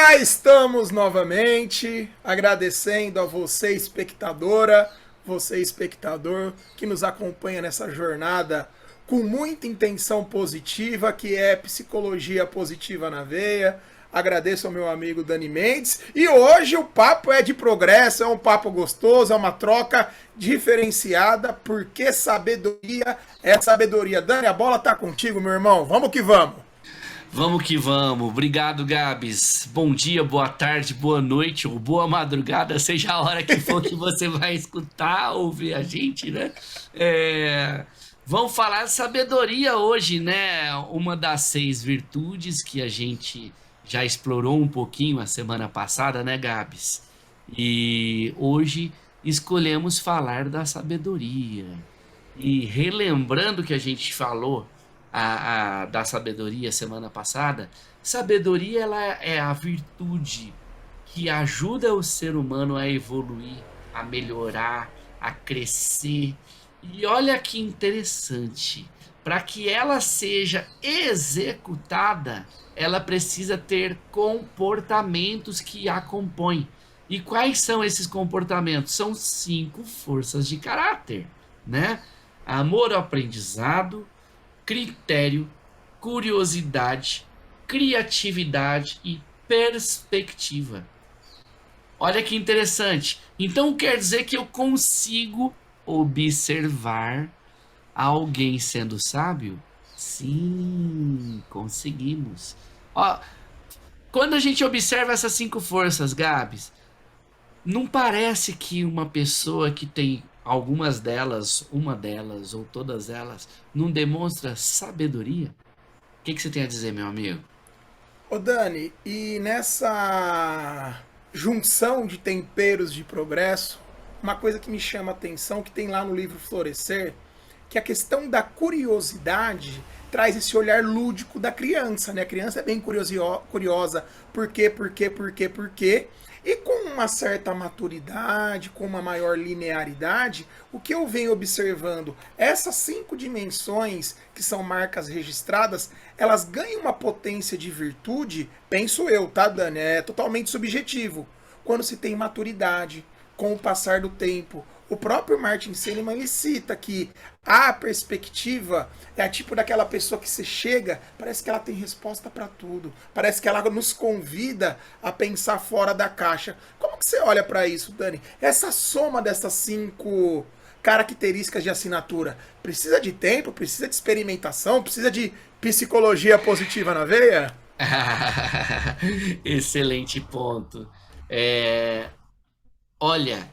Cá estamos novamente, agradecendo a você, espectadora, você, espectador, que nos acompanha nessa jornada com muita intenção positiva, que é psicologia positiva na veia. Agradeço ao meu amigo Dani Mendes. E hoje o papo é de progresso, é um papo gostoso, é uma troca diferenciada, porque sabedoria é sabedoria. Dani, a bola tá contigo, meu irmão. Vamos que vamos. Vamos que vamos. Obrigado, Gabs. Bom dia, boa tarde, boa noite ou boa madrugada, seja a hora que for que você vai escutar ou ver a gente, né? Vamos falar de sabedoria hoje, né? Uma das 6 virtudes que a gente já explorou um pouquinho a semana passada, né, Gabs? E hoje escolhemos falar da sabedoria. E relembrando que a gente falou da sabedoria semana passada, sabedoria ela é a virtude que ajuda o ser humano a evoluir, a melhorar, a crescer. E olha que interessante, para que ela seja executada, ela precisa ter comportamentos que a compõem. E quais são esses comportamentos? São 5 forças de caráter, né? Amor ao aprendizado, critério, curiosidade, criatividade e perspectiva. Olha que interessante. Então quer dizer que eu consigo observar alguém sendo sábio? Sim, conseguimos. Ó, quando a gente observa essas 5 forças, Gabs, não parece que uma pessoa que tem algumas delas, uma delas ou todas elas, não demonstra sabedoria? O que você tem a dizer, meu amigo? Ô Dani, e nessa junção de temperos de progresso, uma coisa que me chama a atenção, que tem lá no livro Florescer, que a questão da curiosidade traz esse olhar lúdico da criança, né? A criança é bem curiosa, por quê, por quê, por quê, por quê? E com uma certa maturidade, com uma maior linearidade, o que eu venho observando, essas 5 dimensões que são marcas registradas, elas ganham uma potência de virtude, penso eu, tá, Dani? É totalmente subjetivo. Quando se tem maturidade, com o passar do tempo. O próprio Martin Seligman ele cita que a perspectiva é a tipo daquela pessoa que você chega, parece que ela tem resposta para tudo, parece que ela nos convida a pensar fora da caixa. Como que você olha para isso, Dani? Essa soma dessas 5 características de assinatura precisa de tempo, precisa de experimentação, precisa de psicologia positiva na veia? Excelente ponto. É, olha,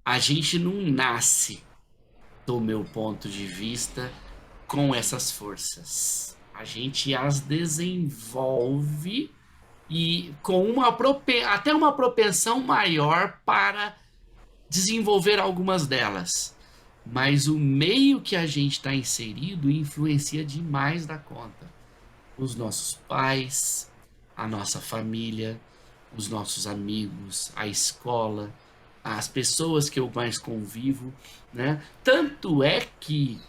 a gente não nasce, do meu ponto de vista, com essas forças. A gente as desenvolve e com até uma propensão maior para desenvolver algumas delas. Mas o meio que a gente está inserido influencia demais da conta. Os nossos pais, a nossa família, os nossos amigos, a escola, as pessoas que eu mais convivo, né? Tanto é que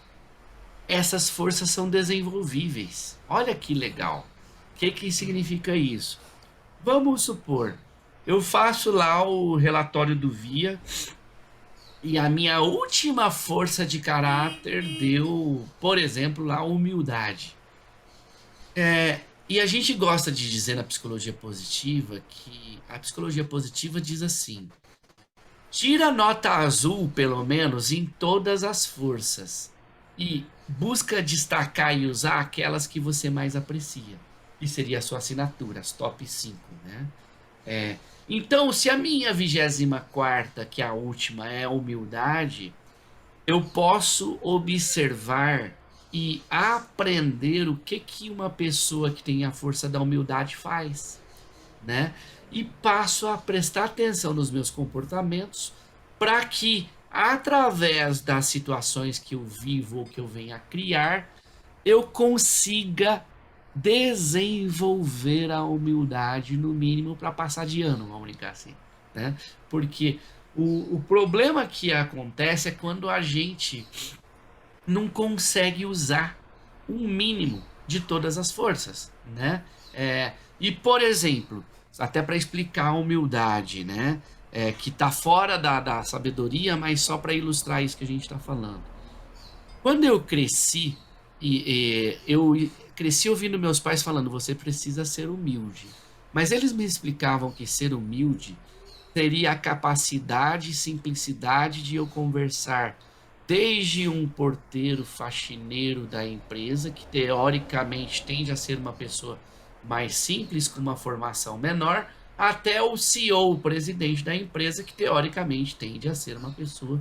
essas forças são desenvolvíveis. Olha que legal. O que significa isso? Vamos supor, eu faço lá o relatório do VIA e a minha última força de caráter deu, por exemplo, lá humildade. E a gente gosta de dizer na psicologia positiva que a psicologia positiva diz assim: tira nota azul, pelo menos, em todas as forças e busca destacar e usar aquelas que você mais aprecia. Que seria a sua assinatura, as top 5, né? Então, se a minha 24ª, que é a última, é a humildade, eu posso observar e aprender o que uma pessoa que tem a força da humildade faz, né? E passo a prestar atenção nos meus comportamentos para que, através das situações que eu vivo ou que eu venho a criar, eu consiga desenvolver a humildade, no mínimo, para passar de ano, vamos brincar assim, né? Porque o problema que acontece é quando a gente não consegue usar um mínimo de todas as forças, né? E, por exemplo, até para explicar a humildade, né? Que está fora da sabedoria, mas só para ilustrar isso que a gente está falando. Quando eu cresci, eu cresci ouvindo meus pais falando, você precisa ser humilde. Mas eles me explicavam que ser humilde seria a capacidade e simplicidade de eu conversar desde um porteiro faxineiro da empresa, que teoricamente tende a ser uma pessoa mais simples, com uma formação menor, até o CEO, o presidente da empresa, que teoricamente tende a ser uma pessoa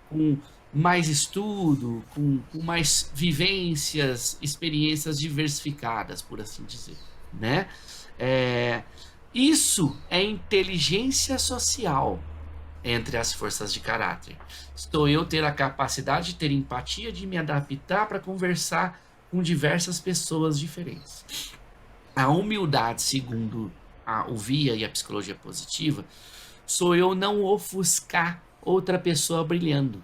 com mais estudo, com mais vivências, experiências diversificadas, por assim dizer, né? Isso é inteligência social entre as forças de caráter. Estou eu ter a capacidade de ter empatia, de me adaptar para conversar com diversas pessoas diferentes. A humildade, segundo o VIA e a psicologia positiva, sou eu não ofuscar outra pessoa brilhando.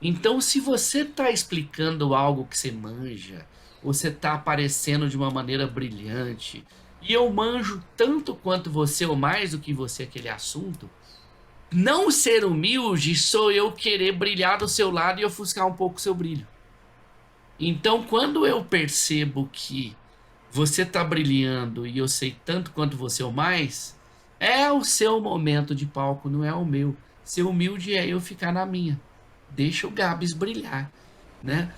Então, se você está explicando algo que você manja, você está aparecendo de uma maneira brilhante, e eu manjo tanto quanto você ou mais do que você aquele assunto, não ser humilde sou eu querer brilhar do seu lado e ofuscar um pouco o seu brilho. Então, quando eu percebo que você está brilhando e eu sei tanto quanto você ou mais, é o seu momento de palco, não é o meu. Ser humilde é eu ficar na minha. Deixa o Gabs brilhar, né?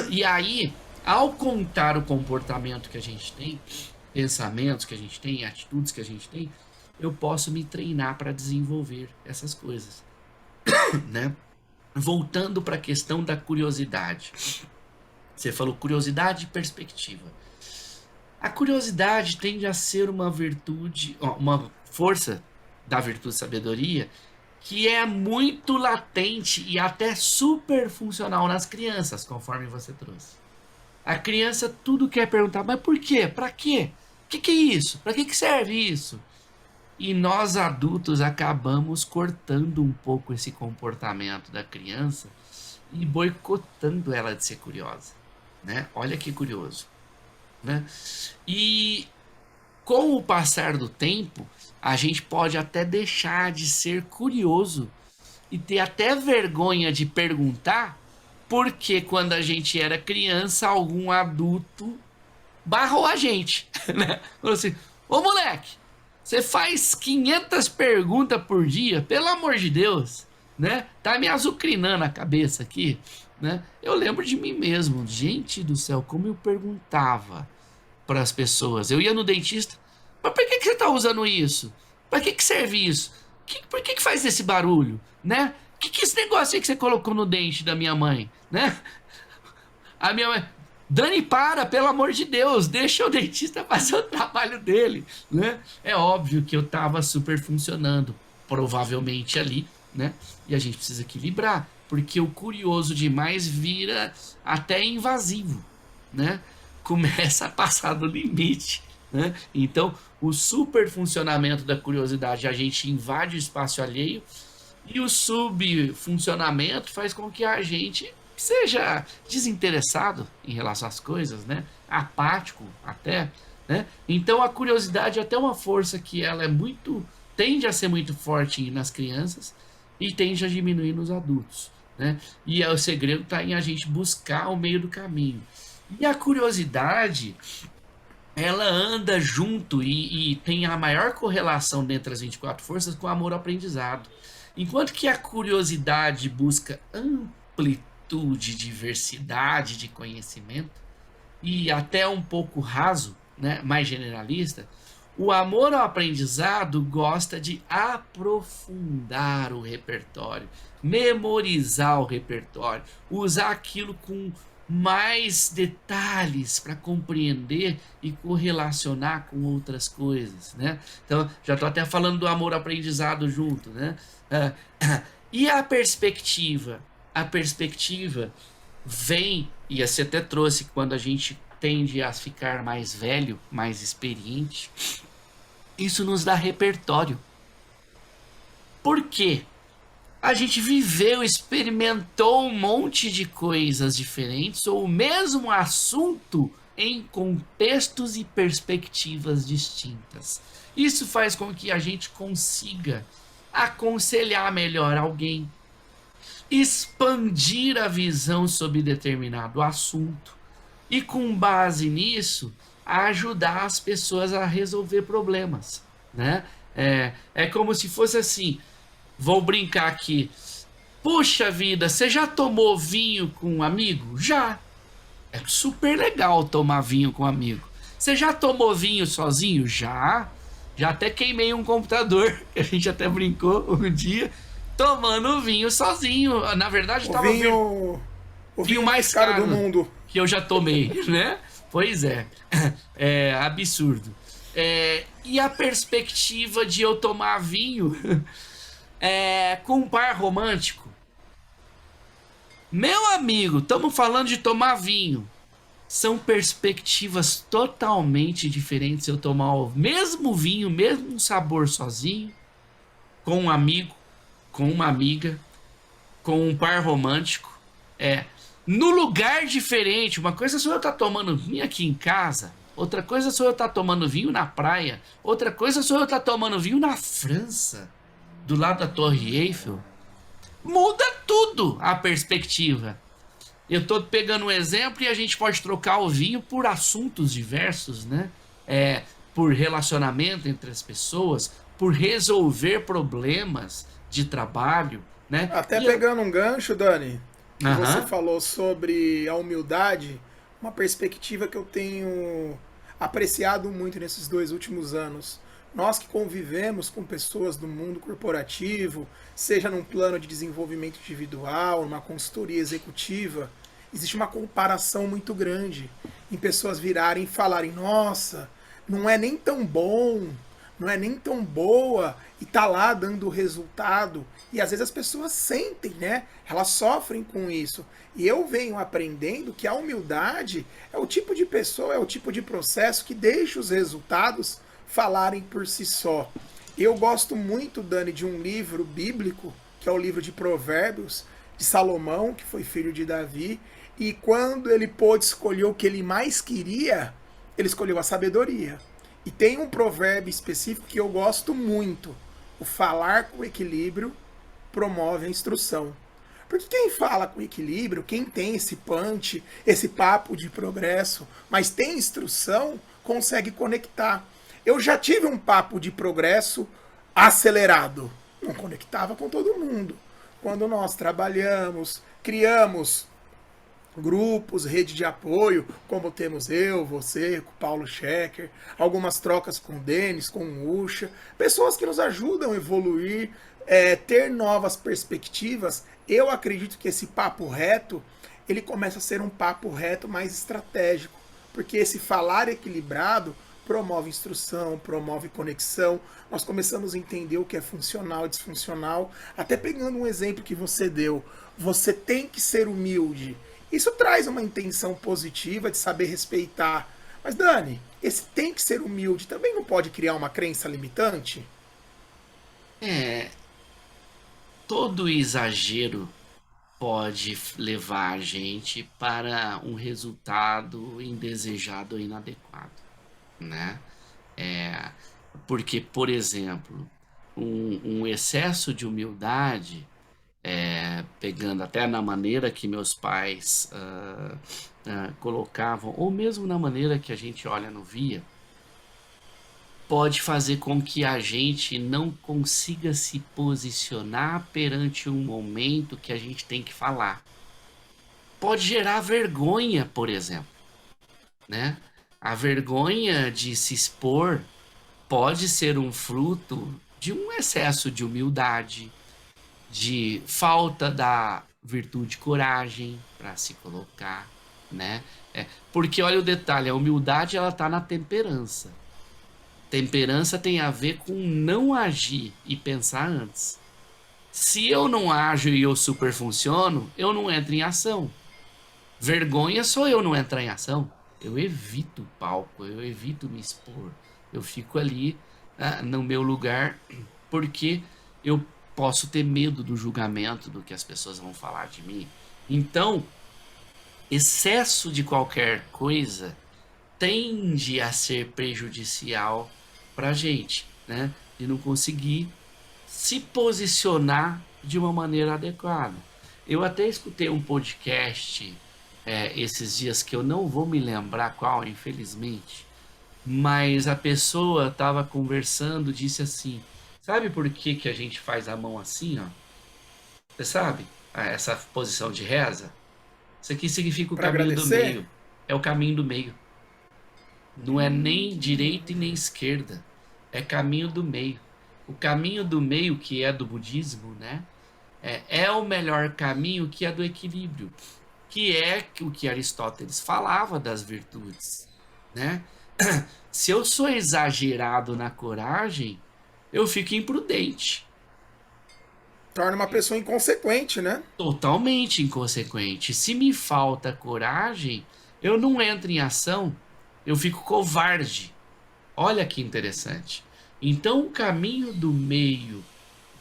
E aí, ao contar o comportamento que a gente tem, pensamentos que a gente tem, atitudes que a gente tem, eu posso me treinar para desenvolver essas coisas, né? Voltando para a questão da curiosidade. Você falou curiosidade e perspectiva. A curiosidade tende a ser uma virtude, uma força da virtude e sabedoria que é muito latente e até super funcional nas crianças, conforme você trouxe. A criança tudo quer perguntar, mas por quê? Para quê? O que é isso? Para que serve isso? E nós adultos acabamos cortando um pouco esse comportamento da criança e boicotando ela de ser curiosa, né? Olha que curioso, né? E com o passar do tempo, a gente pode até deixar de ser curioso e ter até vergonha de perguntar, porque quando a gente era criança, algum adulto barrou a gente, né? Falou assim, ô moleque, você faz 500 perguntas por dia, pelo amor de Deus, né? Tá me azucrinando a cabeça aqui, né? Eu lembro de mim mesmo, gente do céu, como eu perguntava para as pessoas. Eu ia no dentista, mas por que você tá usando isso? Para que serve isso? Por que faz esse barulho, né? Que esse negócio aí que você colocou no dente da minha mãe, né? A minha mãe, Dani, pelo amor de Deus, deixa o dentista fazer o trabalho dele, né? É óbvio que eu tava super funcionando, provavelmente ali, né? E a gente precisa equilibrar, porque o curioso demais vira até invasivo, né? Começa a passar do limite, né? Então, o super funcionamento da curiosidade, a gente invade o espaço alheio, e o subfuncionamento faz com que a gente seja desinteressado em relação às coisas, né? Apático até, né? Então a curiosidade é até uma força que ela tende a ser muito forte nas crianças e tende a diminuir nos adultos, né? E o segredo está em a gente buscar o meio do caminho. E a curiosidade, ela anda junto e tem a maior correlação dentre as 24 forças com o amor ao aprendizado. Enquanto que a curiosidade busca amplitude, diversidade de conhecimento e até um pouco raso, né, mais generalista, o amor ao aprendizado gosta de aprofundar o repertório, memorizar o repertório, usar aquilo com mais detalhes para compreender e correlacionar com outras coisas, né? Então, já estou até falando do amor ao aprendizado junto, né? E a perspectiva? A perspectiva vem, e você até trouxe, quando a gente tende a ficar mais velho, mais experiente, isso nos dá repertório. Por quê? A gente viveu, experimentou um monte de coisas diferentes, ou o mesmo assunto em contextos e perspectivas distintas. Isso faz com que a gente consiga aconselhar melhor alguém, expandir a visão sobre determinado assunto e, com base nisso, ajudar as pessoas a resolver problemas, né? É como se fosse assim, vou brincar aqui, puxa vida, você já tomou vinho com um amigo? Já. É super legal tomar vinho com um amigo. Você já tomou vinho sozinho? Já. Já até queimei um computador, que a gente até brincou um dia, tomando vinho sozinho. Na verdade, O tava o vinho vinho mais mais caro do caro mundo. que eu já tomei, né? Pois é. É absurdo. E a perspectiva de eu tomar vinho com um par romântico? Meu amigo, estamos falando de tomar vinho. São perspectivas totalmente diferentes. Eu tomar o mesmo vinho, mesmo sabor sozinho, com um amigo, com uma amiga, com um par romântico. No lugar diferente. Uma coisa sou eu estar tomando vinho aqui em casa, outra coisa sou eu estar tomando vinho na praia, outra coisa sou eu estar tomando vinho na França, do lado da Torre Eiffel. Muda tudo a perspectiva. Eu tô pegando um exemplo e a gente pode trocar o vinho por assuntos diversos, né? Por relacionamento entre as pessoas, por resolver problemas de trabalho, né? Até pegando um gancho, Dani, que você Aham. falou sobre a humildade, uma perspectiva que eu tenho apreciado muito nesses 2 últimos anos. Nós que convivemos com pessoas do mundo corporativo, seja num plano de desenvolvimento individual, numa consultoria executiva, existe uma comparação muito grande em pessoas virarem e falarem: nossa, não é nem tão bom, não é nem tão boa, e tá lá dando resultado. E às vezes as pessoas sentem, né? Elas sofrem com isso. E eu venho aprendendo que a humildade é o tipo de pessoa, é o tipo de processo que deixa os resultados falarem por si só. Eu gosto muito, Dani, de um livro bíblico, que é o livro de Provérbios, de Salomão, que foi filho de Davi, e quando ele pôde escolher o que ele mais queria, ele escolheu a sabedoria. E tem um provérbio específico que eu gosto muito: o falar com equilíbrio promove a instrução. Porque quem fala com equilíbrio, quem tem esse punch, esse papo de progresso, mas tem instrução, consegue conectar. Eu já tive um papo de progresso acelerado. Não conectava com todo mundo. Quando nós trabalhamos, criamos grupos, rede de apoio, como temos eu, você, com o Paulo Schecker, algumas trocas com o Denis, com o Ucha, pessoas que nos ajudam a evoluir, ter novas perspectivas. Eu acredito que esse papo reto, ele começa a ser um papo reto mais estratégico, porque esse falar equilibrado promove instrução, promove conexão. Nós começamos a entender o que é funcional e disfuncional. Até pegando um exemplo que você deu, você tem que ser humilde. Isso traz uma intenção positiva de saber respeitar. Mas, Dani, esse tem que ser humilde também não pode criar uma crença limitante? É, todo exagero pode levar a gente para um resultado indesejado ou inadequado, né? É, porque, por exemplo, um excesso de humildade, pegando até na maneira que meus pais colocavam, ou mesmo na maneira que a gente olha no Via, pode fazer com que a gente não consiga se posicionar perante um momento que a gente tem que falar. Pode gerar vergonha, por exemplo, né? A vergonha de se expor pode ser um fruto de um excesso de humildade, de falta da virtude coragem para se colocar, né? Porque olha o detalhe, a humildade ela tá na temperança. Temperança tem a ver com não agir e pensar antes. Se eu não ajo e eu super funciono, eu não entro em ação. Vergonha sou eu não entrar em ação. Eu evito o palco, eu evito me expor. Eu fico ali no meu lugar porque eu posso ter medo do julgamento, do que as pessoas vão falar de mim. Então, excesso de qualquer coisa tende a ser prejudicial pra gente, né? De não conseguir se posicionar de uma maneira adequada. Eu até escutei um podcast esses dias que eu não vou me lembrar qual, infelizmente, mas a pessoa estava conversando, disse assim: sabe por que que a gente faz a mão assim, ó? Você sabe? Essa posição de reza? Isso aqui significa o Para caminho do agradecer? meio. É o caminho do meio. Não é nem direita e nem esquerda. É caminho do meio. O caminho do meio, que é do budismo, né? É o melhor caminho, que é do equilíbrio, que é o que Aristóteles falava das virtudes, né? Se eu sou exagerado na coragem, eu fico imprudente, Torna uma pessoa inconsequente, né? totalmente inconsequente. Se me falta coragem, eu não entro em ação, eu fico covarde. Olha que interessante. Então, o caminho do meio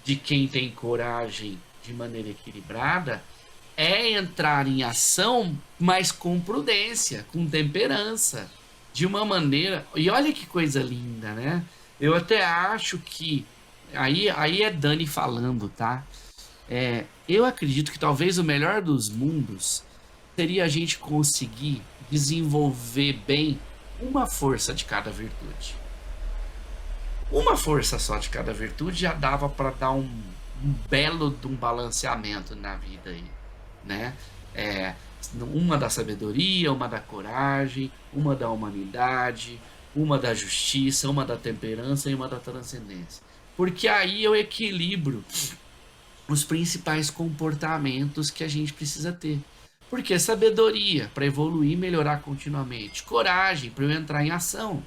de quem tem coragem de maneira equilibrada é entrar em ação, mas com prudência, com temperança, de uma maneira. E olha que coisa linda, né? Eu até acho que. Aí é Dani falando, tá? Eu acredito que talvez o melhor dos mundos seria a gente conseguir desenvolver bem uma força de cada virtude. Uma força só de cada virtude já dava para dar um belo de um balanceamento na vida aí, né? É, uma da sabedoria, uma da coragem, uma da humanidade, uma da justiça, uma da temperança e uma da transcendência. Porque aí eu equilibro os principais comportamentos que a gente precisa ter. Porque sabedoria para evoluir e melhorar continuamente, coragem para eu entrar em ação,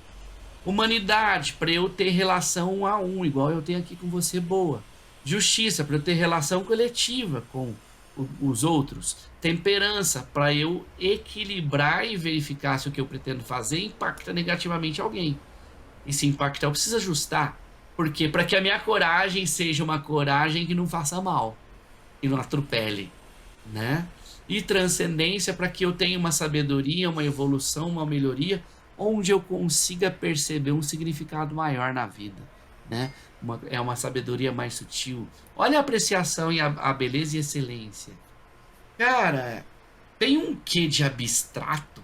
humanidade, para eu ter relação um a um, igual eu tenho aqui com você, boa. Justiça, para eu ter relação coletiva com os outros. Temperança, para eu equilibrar e verificar se o que eu pretendo fazer impacta negativamente alguém. E se impactar, eu preciso ajustar. Porque para que a minha coragem seja uma coragem que não faça mal e não atropele, né? E transcendência para que eu tenha uma sabedoria, uma evolução, uma melhoria, onde eu consiga perceber um significado maior na vida, né? É uma sabedoria mais sutil. Olha a apreciação e a beleza e excelência. Cara, tem um quê de abstrato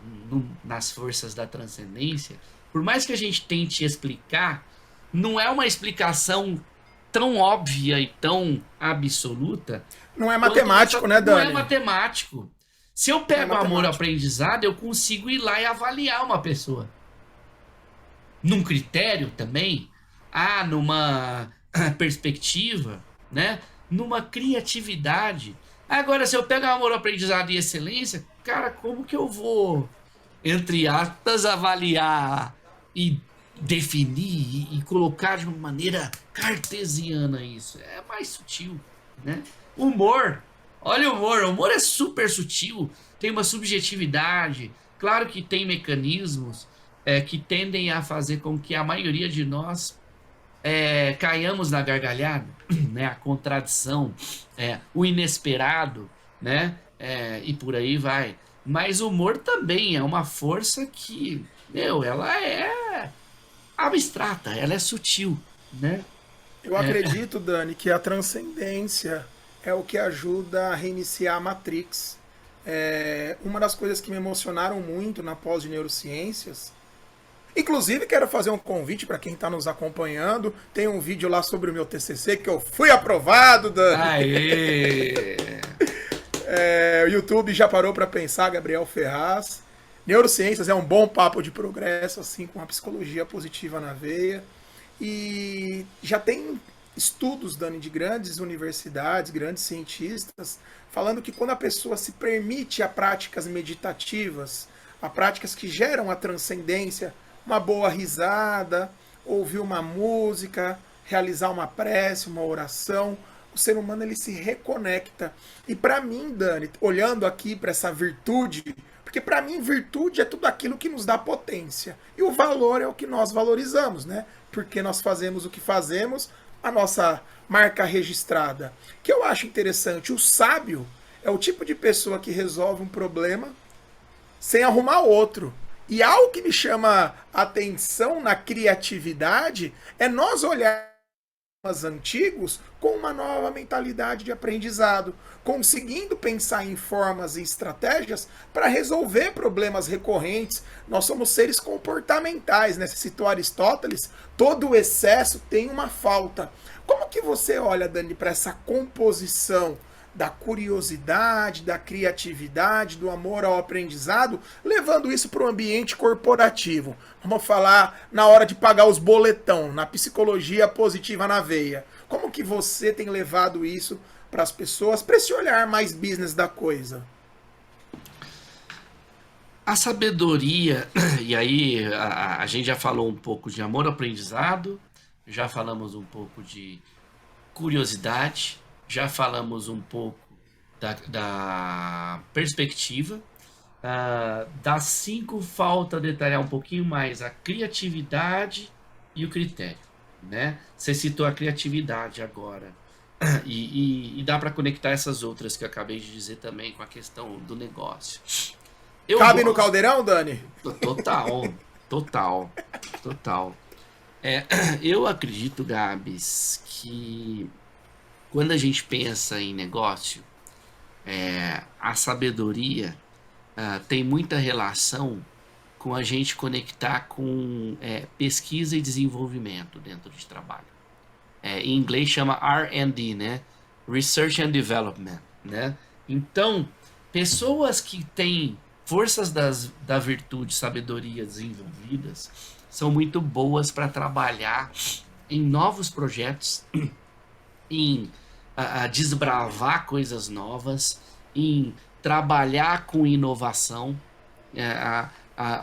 nas forças da transcendência. Por mais que a gente tente explicar, não é uma explicação tão óbvia e tão absoluta Não é quanto matemático, né, não é Dani? matemático. Se eu Não é pego amor ao matemático. aprendizado, eu consigo ir lá e avaliar uma pessoa. Num critério também, numa perspectiva, né? Numa criatividade. Agora, se eu pego amor ao aprendizado e excelência, cara, como que eu vou, entre aspas, avaliar e definir e colocar de uma maneira cartesiana isso? É mais sutil, né? Humor. Olha o humor é super sutil, tem uma subjetividade. Claro que tem mecanismos que tendem a fazer com que a maioria de nós caiamos na gargalhada, né? A contradição, o inesperado, né? E por aí vai. Mas o humor também é uma força que, meu, ela é abstrata, ela é sutil, né? Eu acredito, Dani, que a transcendência é o que ajuda a reiniciar a Matrix. Uma das coisas que me emocionaram muito na pós de neurociências. Inclusive, quero fazer um convite para quem está nos acompanhando. Tem um vídeo lá sobre o meu TCC que eu fui aprovado, Dani. Aê! O YouTube já parou para pensar, Gabriel Ferraz. Neurociências é um bom papo de progresso, assim, com a psicologia positiva na veia. E já tem estudos, Dani, de grandes universidades, grandes cientistas, falando que quando a pessoa se permite a práticas meditativas, a práticas que geram a transcendência, uma boa risada, ouvir uma música, realizar uma prece, uma oração, o ser humano ele se reconecta. E para mim, Dani, olhando aqui para essa virtude, porque para mim virtude é tudo aquilo que nos dá potência. E o valor é o que nós valorizamos, né? Porque nós fazemos o que fazemos, a nossa marca registrada. Que eu acho interessante, o sábio é o tipo de pessoa que resolve um problema sem arrumar outro. E algo que me chama atenção na criatividade é nós olharmos antigos com uma nova mentalidade de aprendizado, conseguindo pensar em formas e estratégias para resolver problemas recorrentes. Nós somos seres comportamentais, né? Citou Aristóteles, todo o excesso tem uma falta. Como que você olha, Dani, para essa composição da curiosidade, da criatividade, do amor ao aprendizado, levando isso para o ambiente corporativo? Vamos falar na hora de pagar os boletão, na psicologia positiva na veia. Como que você tem levado isso para as pessoas, para esse olhar mais business da coisa? A sabedoria, e aí a gente já falou um pouco de amor ao aprendizado, já falamos um pouco de curiosidade, já falamos um pouco da perspectiva. Das 5, falta detalhar um pouquinho mais a criatividade e o critério, né? Você citou a criatividade agora, e dá para conectar essas outras que eu acabei de dizer também com a questão do negócio. Cabe no caldeirão, Dani? Total, total, total. Eu acredito, Gabs, que quando a gente pensa em negócio, a sabedoria tem muita relação com a gente conectar com pesquisa e desenvolvimento dentro de trabalho. Em inglês chama R&D, né? Research and Development, né? Então, pessoas que têm forças da virtude, sabedoria desenvolvidas, são muito boas para trabalhar em novos projetos, em desbravar coisas novas, em trabalhar com inovação.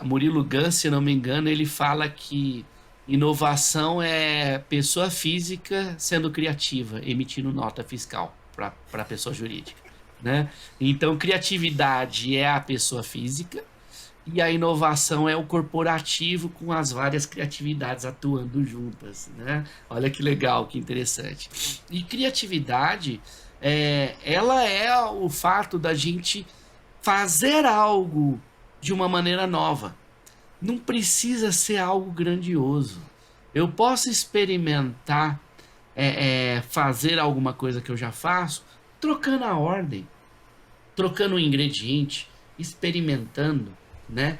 Murilo Gans, se não me engano, ele fala que inovação é pessoa física sendo criativa, emitindo nota fiscal para pessoa jurídica, né? Então, criatividade é a pessoa física e a inovação é o corporativo com as várias criatividades atuando juntas, né? Olha que legal, que interessante. E criatividade, ela é o fato da gente fazer algo de uma maneira nova. Não precisa ser algo grandioso. Eu posso experimentar, fazer alguma coisa que eu já faço, trocando a ordem, trocando o ingrediente, experimentando, né?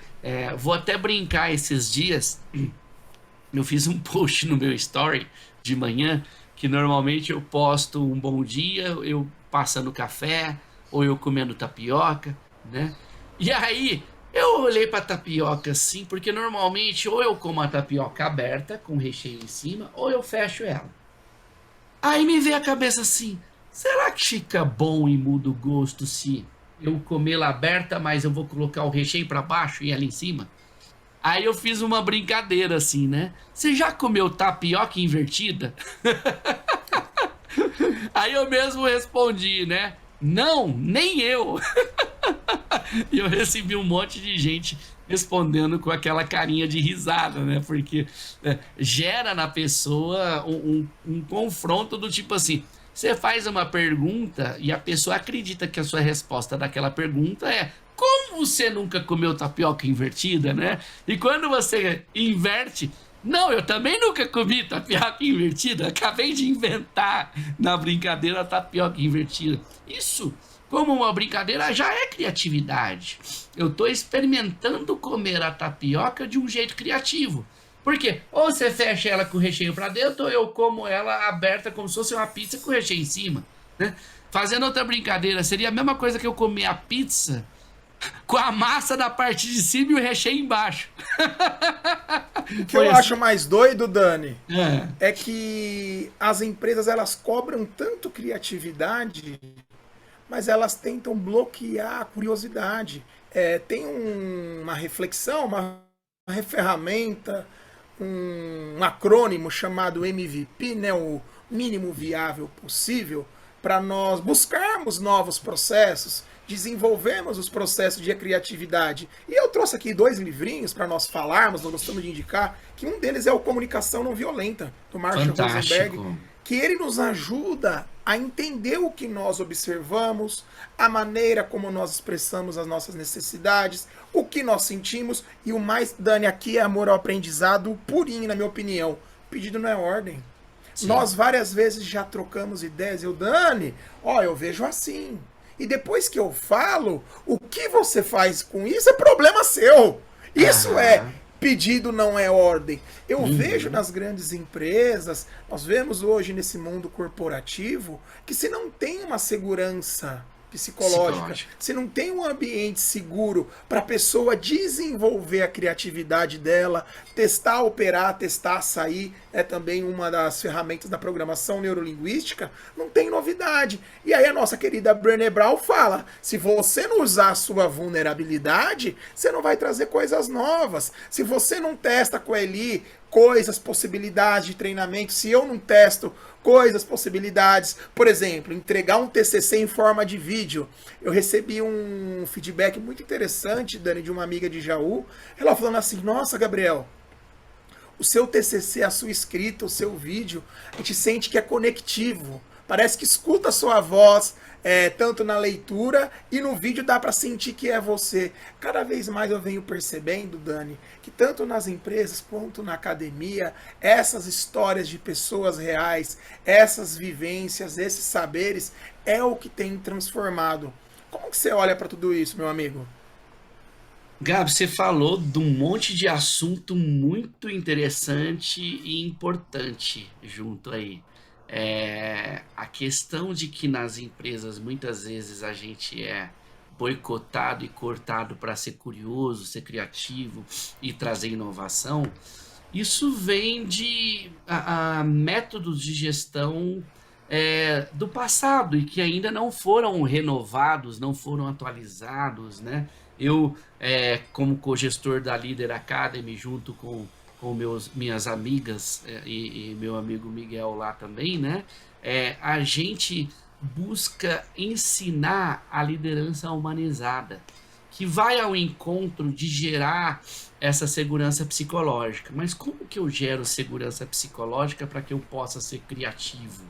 Vou até brincar esses dias. Eu fiz um post no meu story de manhã, que normalmente eu posto um bom dia, eu passando café, ou eu comendo tapioca, né? E aí eu olhei para tapioca assim, porque normalmente ou eu como a tapioca aberta, com recheio em cima, ou eu fecho ela. Aí me veio a cabeça assim, será que fica bom e muda o gosto se eu comer ela aberta, mas eu vou colocar o recheio para baixo e ela em cima? Aí eu fiz uma brincadeira assim, né? Você já comeu tapioca invertida? Aí eu mesmo respondi, né? Não, nem eu. E eu recebi um monte de gente respondendo com aquela carinha de risada, né? Porque gera na pessoa um confronto do tipo assim, você faz uma pergunta e a pessoa acredita que a sua resposta daquela pergunta é como você nunca comeu tapioca invertida, né? E quando você inverte, não, eu também nunca comi tapioca invertida, acabei de inventar na brincadeira a tapioca invertida. Isso, como uma brincadeira, já é criatividade. Eu estou experimentando comer a tapioca de um jeito criativo. Por quê? Ou você fecha ela com o recheio para dentro, ou eu como ela aberta como se fosse uma pizza com recheio em cima, né? Fazendo outra brincadeira, seria a mesma coisa que eu comer a pizza com a massa da parte de cima e o recheio embaixo. O que eu acho mais doido, Dani, é que as empresas elas cobram tanto criatividade, mas elas tentam bloquear a curiosidade. Tem uma reflexão, uma ferramenta, um acrônimo chamado MVP, né, o mínimo viável possível, para nós buscarmos novos processos, desenvolvermos os processos de criatividade. E eu trouxe aqui 2 livrinhos para nós falarmos, nós gostamos de indicar, que um deles é o Comunicação Não Violenta, do Marshall Rosenberg, que ele nos ajuda a entender o que nós observamos, a maneira como nós expressamos as nossas necessidades, o que nós sentimos, e o mais, Dani, aqui é amor ao aprendizado purinho, na minha opinião. O pedido não é ordem. Sim. Nós várias vezes já trocamos ideias. Eu, Dani, eu vejo assim. E depois que eu falo, o que você faz com isso é problema seu. Isso é pedido, não é ordem. Eu vejo nas grandes empresas, nós vemos hoje nesse mundo corporativo, que se não tem uma segurança psicológica, se não tem um ambiente seguro para a pessoa desenvolver a criatividade dela, testar, operar, testar, sair, é também uma das ferramentas da programação neurolinguística, não tem novidade. E aí a nossa querida Brené Brown fala, se você não usar a sua vulnerabilidade, você não vai trazer coisas novas. Se você não testa com a Eli coisas, possibilidades de treinamento, se eu não testo coisas, possibilidades, por exemplo, entregar um TCC em forma de vídeo. Eu recebi um feedback muito interessante, Dani, de uma amiga de Jaú, ela falando assim, nossa, Gabriel, o seu TCC, a sua escrita, o seu vídeo, a gente sente que é conectivo, parece que escuta a sua voz, tanto na leitura e no vídeo dá para sentir que é você. Cada vez mais eu venho percebendo, Dani, que tanto nas empresas quanto na academia, essas histórias de pessoas reais, essas vivências, esses saberes, é o que tem transformado. Como que você olha para tudo isso, meu amigo? Gabi, você falou de um monte de assunto muito interessante e importante junto aí. A questão de que nas empresas muitas vezes a gente é boicotado e cortado para ser curioso, ser criativo e trazer inovação, isso vem de métodos de gestão do passado e que ainda não foram renovados, não foram atualizados, né? Eu, como co-gestor da Leader Academy, junto com minhas amigas e meu amigo Miguel lá também, né? A gente busca ensinar a liderança humanizada, que vai ao encontro de gerar essa segurança psicológica. Mas como que eu gero segurança psicológica para que eu possa ser criativo?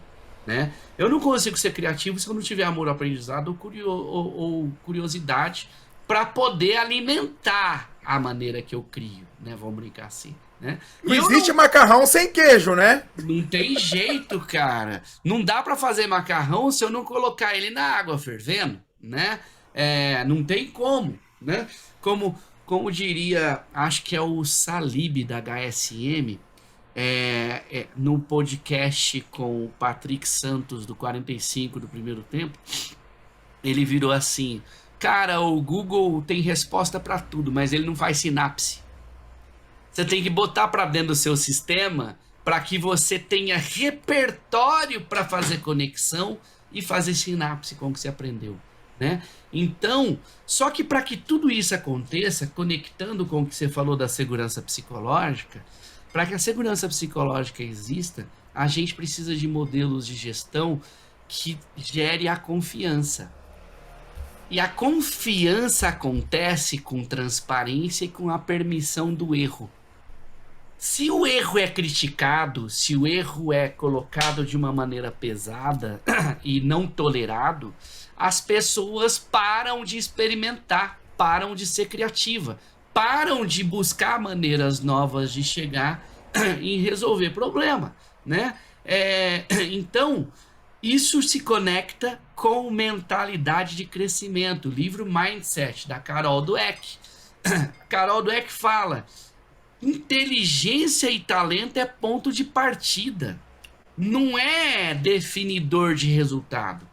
Né? Eu não consigo ser criativo se eu não tiver amor ao aprendizado ou curiosidade para poder alimentar a maneira que eu crio, né? Vamos brincar assim, né? Não existe macarrão sem queijo, né? Não tem jeito, cara. Não dá para fazer macarrão se eu não colocar ele na água fervendo, né? Não tem como, né? Como diria, acho que é o Salib da HSM, no podcast com o Patrick Santos do 45 do Primeiro Tempo, ele virou assim: cara, o Google tem resposta para tudo, mas ele não faz sinapse. Você tem que botar para dentro do seu sistema para que você tenha repertório para fazer conexão e fazer sinapse com o que você aprendeu, né? Então, só que para que tudo isso aconteça, conectando com o que você falou da segurança psicológica, para que a segurança psicológica exista, a gente precisa de modelos de gestão que gere a confiança. E a confiança acontece com transparência e com a permissão do erro. Se o erro é criticado, se o erro é colocado de uma maneira pesada e não tolerado, as pessoas param de experimentar, param de ser criativa, param de buscar maneiras novas de chegar e resolver problema, né? Então, isso se conecta com mentalidade de crescimento. O livro Mindset, da Carol Dweck. Carol Dweck fala: inteligência e talento é ponto de partida, não é definidor de resultado.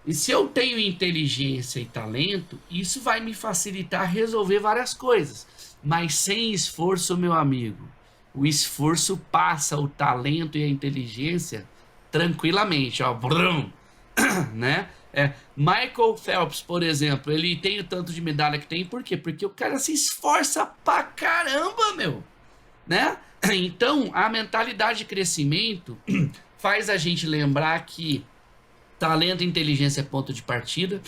E se eu tenho inteligência e talento, isso vai me facilitar resolver várias coisas. Mas sem esforço, meu amigo, o esforço passa o talento e a inteligência tranquilamente, ó, brum, né? Michael Phelps, por exemplo, ele tem o tanto de medalha que tem, por quê? Porque o cara se esforça pra caramba, meu, né? Então, a mentalidade de crescimento faz a gente lembrar que talento e inteligência é ponto de partida,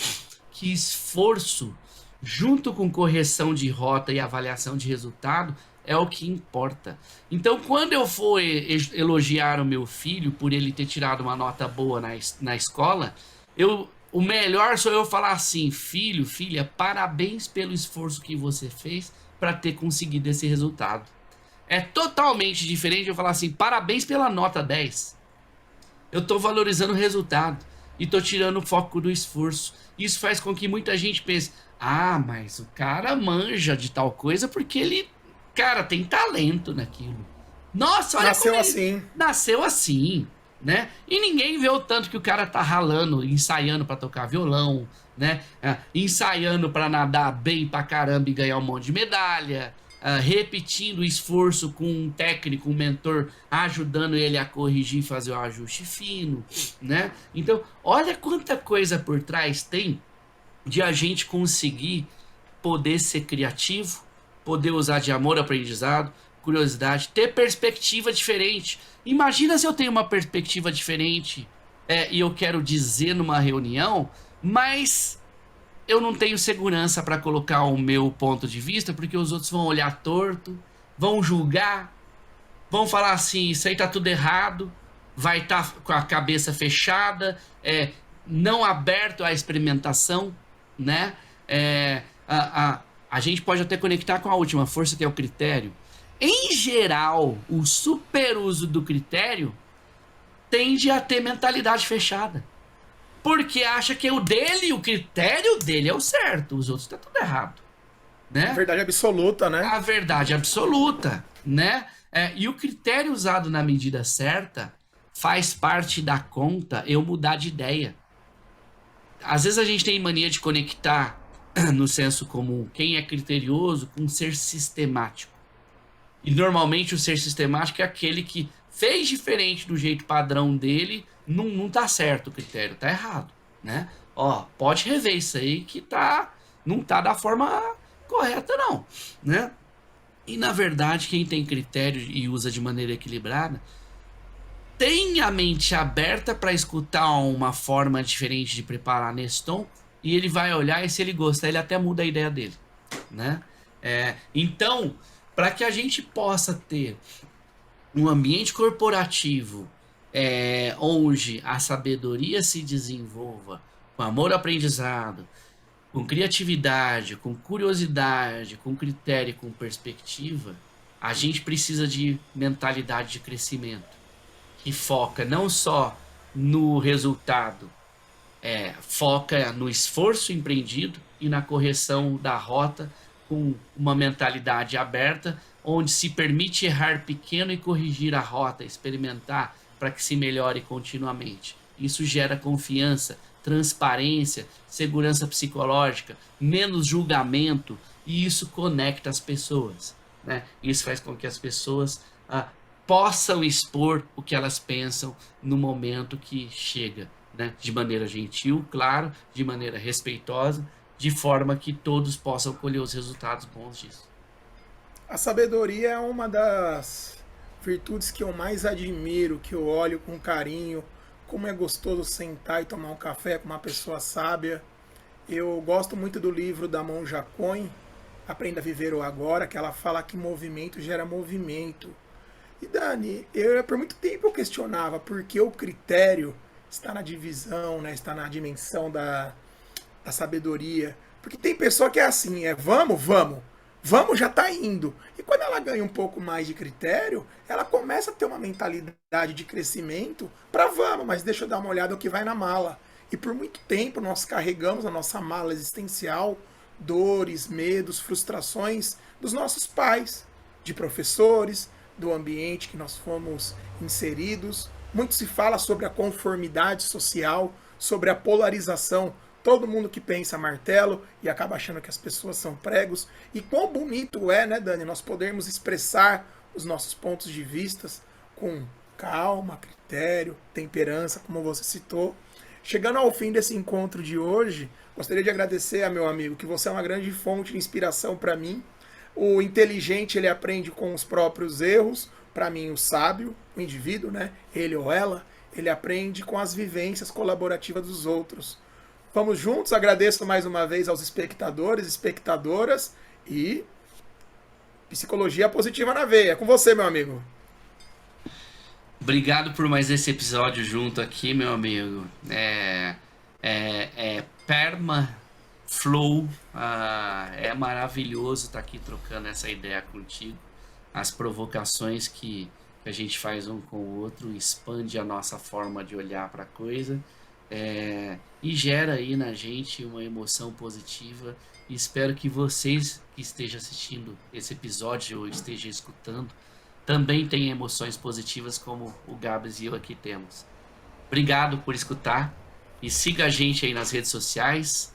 que esforço, junto com correção de rota e avaliação de resultado, é o que importa. Então, quando eu for elogiar o meu filho por ele ter tirado uma nota boa na escola, o melhor sou eu falar assim: filho, filha, parabéns pelo esforço que você fez para ter conseguido esse resultado. É totalmente diferente eu falar assim: parabéns pela nota 10. Eu tô valorizando o resultado e tô tirando o foco do esforço. Isso faz com que muita gente pense: ah, mas o cara manja de tal coisa porque ele, cara, tem talento naquilo. Nossa, olha como Nasceu ele assim. nasceu assim, né? E ninguém vê o tanto que o cara tá ralando, ensaiando pra tocar violão, né? Ensaiando pra nadar bem pra caramba e ganhar um monte de medalha, repetindo o esforço com um técnico, um mentor, ajudando ele a corrigir e fazer o ajuste fino, né? Então, olha quanta coisa por trás tem de a gente conseguir poder ser criativo, poder usar de amor ao aprendizado, curiosidade, ter perspectiva diferente. Imagina se eu tenho uma perspectiva diferente e eu quero dizer numa reunião, mas eu não tenho segurança para colocar o meu ponto de vista, porque os outros vão olhar torto, vão julgar, vão falar assim: isso aí tá tudo errado, vai estar com a cabeça fechada, não aberto à experimentação, né? A gente pode até conectar com a última força, que é o critério. Em geral, o superuso do critério tende a ter mentalidade fechada. Porque acha que o critério dele é o certo, os outros tá tudo errado, né? Verdade absoluta, né? A verdade absoluta, né? E o critério usado na medida certa faz parte da conta eu mudar de ideia. Às vezes a gente tem mania de conectar no senso comum quem é criterioso com ser sistemático. E normalmente o ser sistemático é aquele que fez diferente do jeito padrão dele, não tá certo o critério, tá errado, né? Ó, pode rever isso aí que não tá da forma correta não, né? E na verdade quem tem critério e usa de maneira equilibrada tem a mente aberta para escutar uma forma diferente de preparar nesse tom, e ele vai olhar, e se ele gostar, ele até muda a ideia dele, né? Então, para que a gente possa ter um ambiente corporativo onde a sabedoria se desenvolva com amor ao aprendizado, com criatividade, com curiosidade, com critério e com perspectiva, a gente precisa de mentalidade de crescimento que foca não só no resultado, foca no esforço empreendido e na correção da rota com uma mentalidade aberta, onde se permite errar pequeno e corrigir a rota, experimentar para que se melhore continuamente. Isso gera confiança, transparência, segurança psicológica, menos julgamento, e isso conecta as pessoas, né? Isso faz com que as pessoas possam expor o que elas pensam no momento que chega, né? De maneira gentil, claro, de maneira respeitosa, de forma que todos possam colher os resultados bons disso. A sabedoria é uma das virtudes que eu mais admiro, que eu olho com carinho, como é gostoso sentar e tomar um café com uma pessoa sábia. Eu gosto muito do livro da Monja Coen, Aprenda a Viver o Agora, que ela fala que movimento gera movimento. E Dani, por muito tempo eu questionava por que o critério está na divisão, né, está na dimensão da sabedoria. Porque tem pessoa que é assim, vamos já está indo. E quando ela ganha um pouco mais de critério, ela começa a ter uma mentalidade de crescimento para vamos, mas deixa eu dar uma olhada no que vai na mala. E por muito tempo nós carregamos a nossa mala existencial, dores, medos, frustrações dos nossos pais, de professores, do ambiente que nós fomos inseridos. Muito se fala sobre a conformidade social, sobre a polarização. Todo mundo que pensa martelo e acaba achando que as pessoas são pregos. E quão bonito é, né, Dani, nós podermos expressar os nossos pontos de vista com calma, critério, temperança, como você citou. Chegando ao fim desse encontro de hoje, gostaria de agradecer a meu amigo, que você é uma grande fonte de inspiração para mim. O inteligente, ele aprende com os próprios erros. Para mim, o sábio, o indivíduo, né, ele ou ela, ele aprende com as vivências colaborativas dos outros. Vamos juntos, agradeço mais uma vez aos espectadores, espectadoras e Psicologia positiva na veia. É com você, meu amigo. Obrigado por mais esse episódio junto aqui, meu amigo. Perma Flow. É maravilhoso estar aqui trocando essa ideia contigo. As provocações que a gente faz um com o outro expande a nossa forma de olhar para a coisa. E gera aí na gente uma emoção positiva. E espero que vocês que estejam assistindo esse episódio ou estejam escutando também tenham emoções positivas como o Gabs e eu aqui temos. Obrigado por escutar e siga a gente aí nas redes sociais,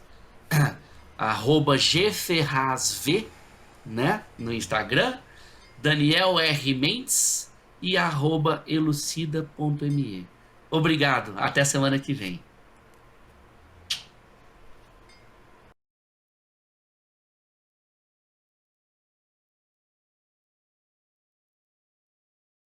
@gferrazv, né, no Instagram, Daniel R. Mendes e @elucida.me. Obrigado, até semana que vem.